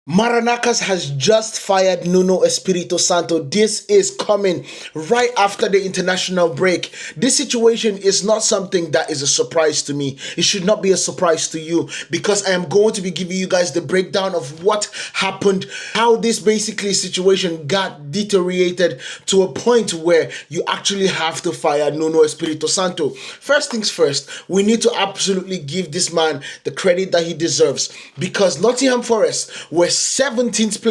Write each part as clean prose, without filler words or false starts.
Maranacas has just fired Nuno Espírito Santo. This is coming right after the international break. This situation is not something that is a surprise to me. It should not be a surprise to you, because I am going to be giving you guys the breakdown of what happened, how this basically situation got deteriorated to a point where you actually have to fire Nuno Espírito Santo. First things first, we need to absolutely give this man the credit that he deserves, because Nottingham Forest were 17th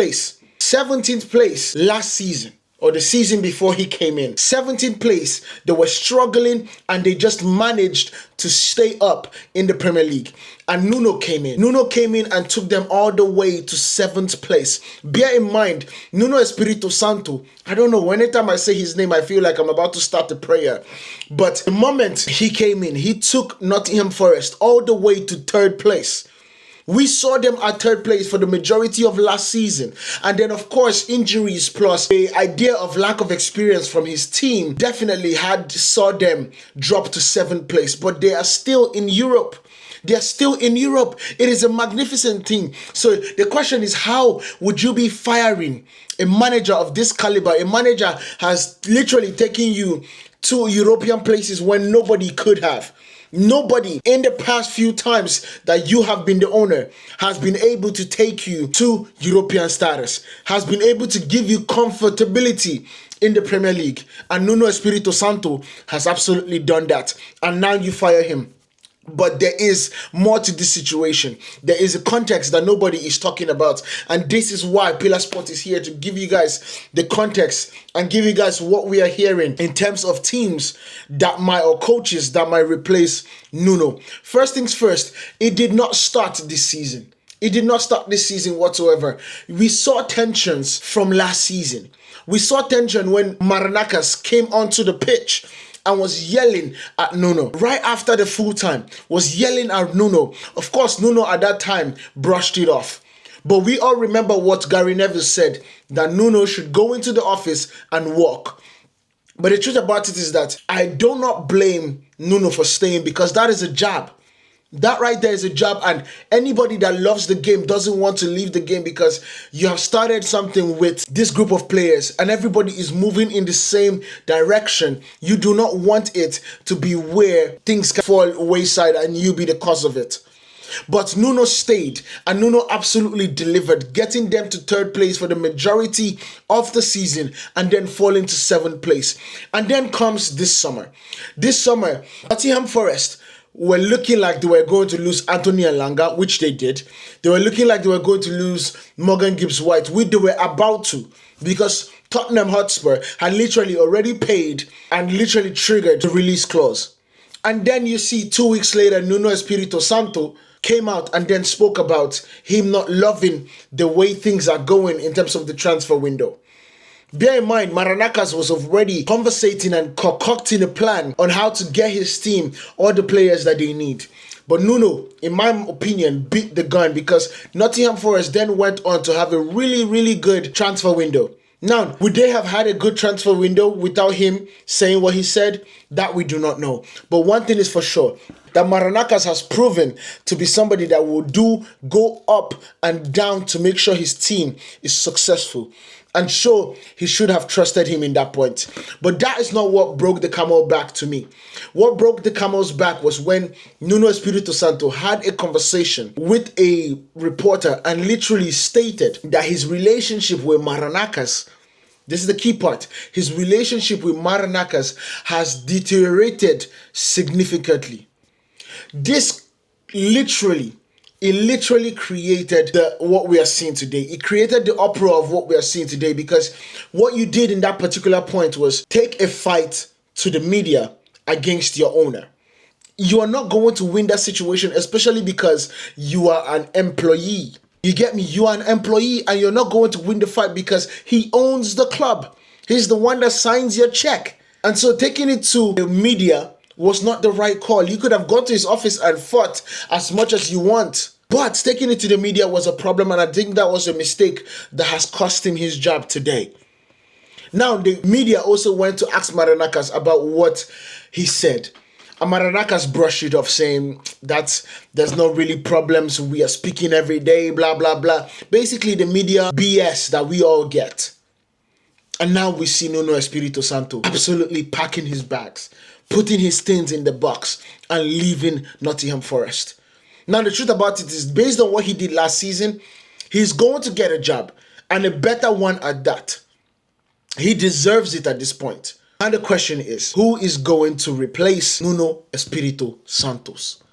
place last season, or the season before he came in. 17th place. They were struggling and they just managed to stay up in the Premier League. And Nuno came in and took them all the way to 7th place. Bear in mind, Nuno Espírito Santo, I don't know, anytime I say his name, I feel like I'm about to start a prayer. But the moment he came in, he took Nottingham Forest all the way to 3rd place. We saw them at 3rd place for the majority of last season. And then, of course, injuries plus the idea of lack of experience from his team definitely saw them drop to 7th place. But they are still in Europe. It is a magnificent thing. So the question is, how would you be firing a manager of this caliber? A manager has literally taken you to European places when nobody could have. Nobody in the past few times that you have been the owner has been able to take you to European status, has been able to give you comfortability in the Premier League. And Nuno Espírito Santo has absolutely done that. And now you fire him. But there is more to this situation. There is a context that nobody is talking about. And this is why Pillar Sport is here, to give you guys the context and give you guys what we are hearing in terms of teams that or coaches that might replace Nuno. First things first, it did not start this season. It did not start this season whatsoever. We saw tensions from last season. We saw tension when Maranacas came onto the pitch and was yelling at Nuno. Right after the full time, was yelling at Nuno. Of course, Nuno at that time brushed it off. But we all remember what Gary Neville said, that Nuno should go into the office and walk. But the truth about it is that I do not blame Nuno for staying, because that is a job. That right there is a job, and anybody that loves the game doesn't want to leave the game, because you have started something with this group of players and everybody is moving in the same direction. You do not want it to be where things can fall wayside and you be the cause of it. But Nuno stayed, and Nuno absolutely delivered, getting them to 3rd place for the majority of the season and then falling to 7th place. And then comes this summer. Nottingham Forest were looking like they were going to lose Anthony Elanga, which they did. They were looking like they were going to lose Morgan Gibbs-White, which they were about to, because Tottenham Hotspur had literally already paid and literally triggered the release clause. And then you see 2 weeks later, Nuno Espírito Santo came out and then spoke about him not loving the way things are going in terms of the transfer window. Bear in mind, Maranacas was already conversating and concocting a plan on how to get his team all the players that they need. But Nuno, in my opinion, beat the gun, because Nottingham Forest then went on to have a really, really good transfer window. Now, would they have had a good transfer window without him saying what he said? That we do not know. But one thing is for sure, that Maranacas has proven to be somebody that will go up and down to make sure his team is successful. And so he should have trusted him in that point. But that is not what broke the camel back to me. What broke the camel's back was when Nuno Espírito Santo had a conversation with a reporter and literally stated that his relationship with Maranacas, this is the key part, his relationship with Maranacas has deteriorated significantly. This literally created what we are seeing today. It created the uproar of what we are seeing today, because what you did in that particular point was take a fight to the media against your owner. You are not going to win that situation, especially because you are an employee. You get me? You are an employee and you're not going to win the fight because he owns the club. He's the one that signs your check. And so taking it to the media was not the right call. You could have gone to his office and fought as much as you want. But taking it to the media was a problem, and I think that was a mistake that has cost him his job today. Now, the media also went to ask Maranacas about what he said. Maranaka's brushed it off, saying that there's not really problems. We are speaking every day, blah, blah, blah. Basically, the media BS that we all get. And now we see Nuno Espírito Santo absolutely packing his bags, putting his things in the box, and leaving Nottingham Forest. Now, the truth about it is, based on what he did last season, he's going to get a job, and a better one at that. He deserves it at this point. And the question is, who is going to replace Nuno Espírito Santos?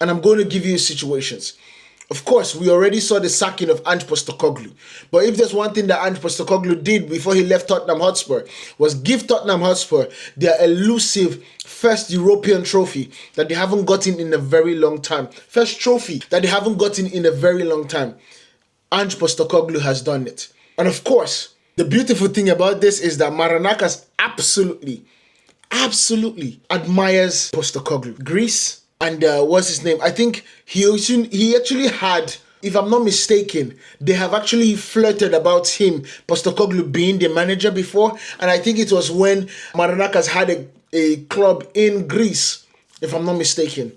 And I'm going to give you situations. Of course, we already saw the sacking of Ange Postecoglou. But if there's one thing that Ange Postecoglou did before he left Tottenham Hotspur, was give Tottenham Hotspur their elusive first European trophy that they haven't gotten in a very long time. First trophy that they haven't gotten in a very long time. Ange Postecoglou has done it. And of course, the beautiful thing about this is that Maranaka's absolutely admires Postecoglou. Greece. And what's his name? I think he actually had, if I'm not mistaken, they have actually flirted about him, Postecoglou, being the manager before. And I think it was when Maranaka's had a club in Greece, if I'm not mistaken.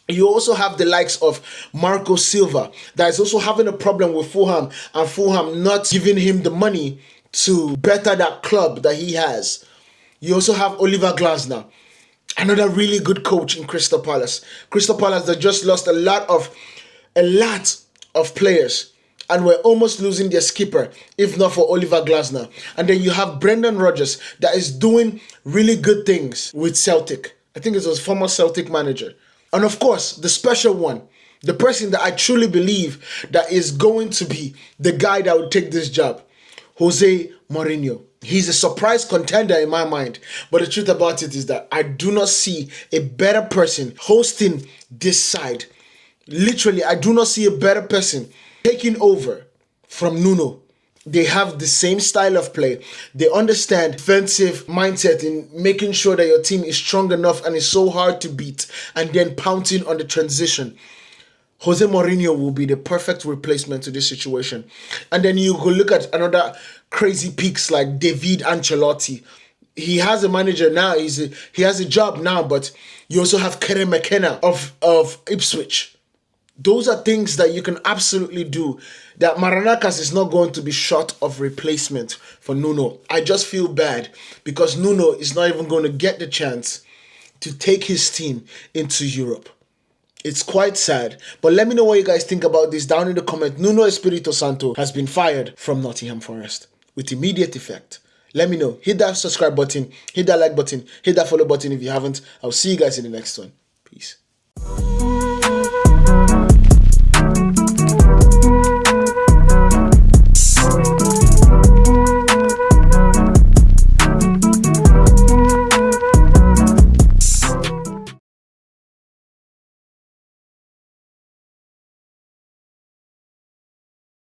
You also have the likes of Marco Silva that is also having a problem with Fulham, and Fulham not giving him the money to better that club that he has. You also have Oliver Glasner, another really good coach in Crystal Palace. Crystal Palace that just lost a lot of players and were almost losing their skipper if not for Oliver Glasner. And then you have Brendan Rodgers that is doing really good things with Celtic. I think it was former Celtic manager. And of course, the special one, the person that I truly believe that is going to be the guy that will take this job, Jose Mourinho. He's a surprise contender in my mind. But the truth about it is that I do not see a better person hosting this side. Literally, I do not see a better person taking over from Nuno. They have the same style of play. They understand defensive mindset in making sure that your team is strong enough and is so hard to beat, and then pouncing on the transition. Jose Mourinho will be the perfect replacement to this situation. And then you go look at another crazy peaks like David Ancelotti. He has a manager now. He has a job now, but you also have Kieran McKenna of Ipswich. Those are things that you can absolutely do, that Maranakas is not going to be short of replacement for Nuno. I just feel bad because Nuno is not even going to get the chance to take his team into Europe. It's quite sad. But let me know what you guys think about this down in the comment. Nuno Espírito Santo has been fired from Nottingham Forest with immediate effect. Let me know. Hit that subscribe button, hit that like button, hit that follow button if you haven't. I'll see you guys in the next one. Peace.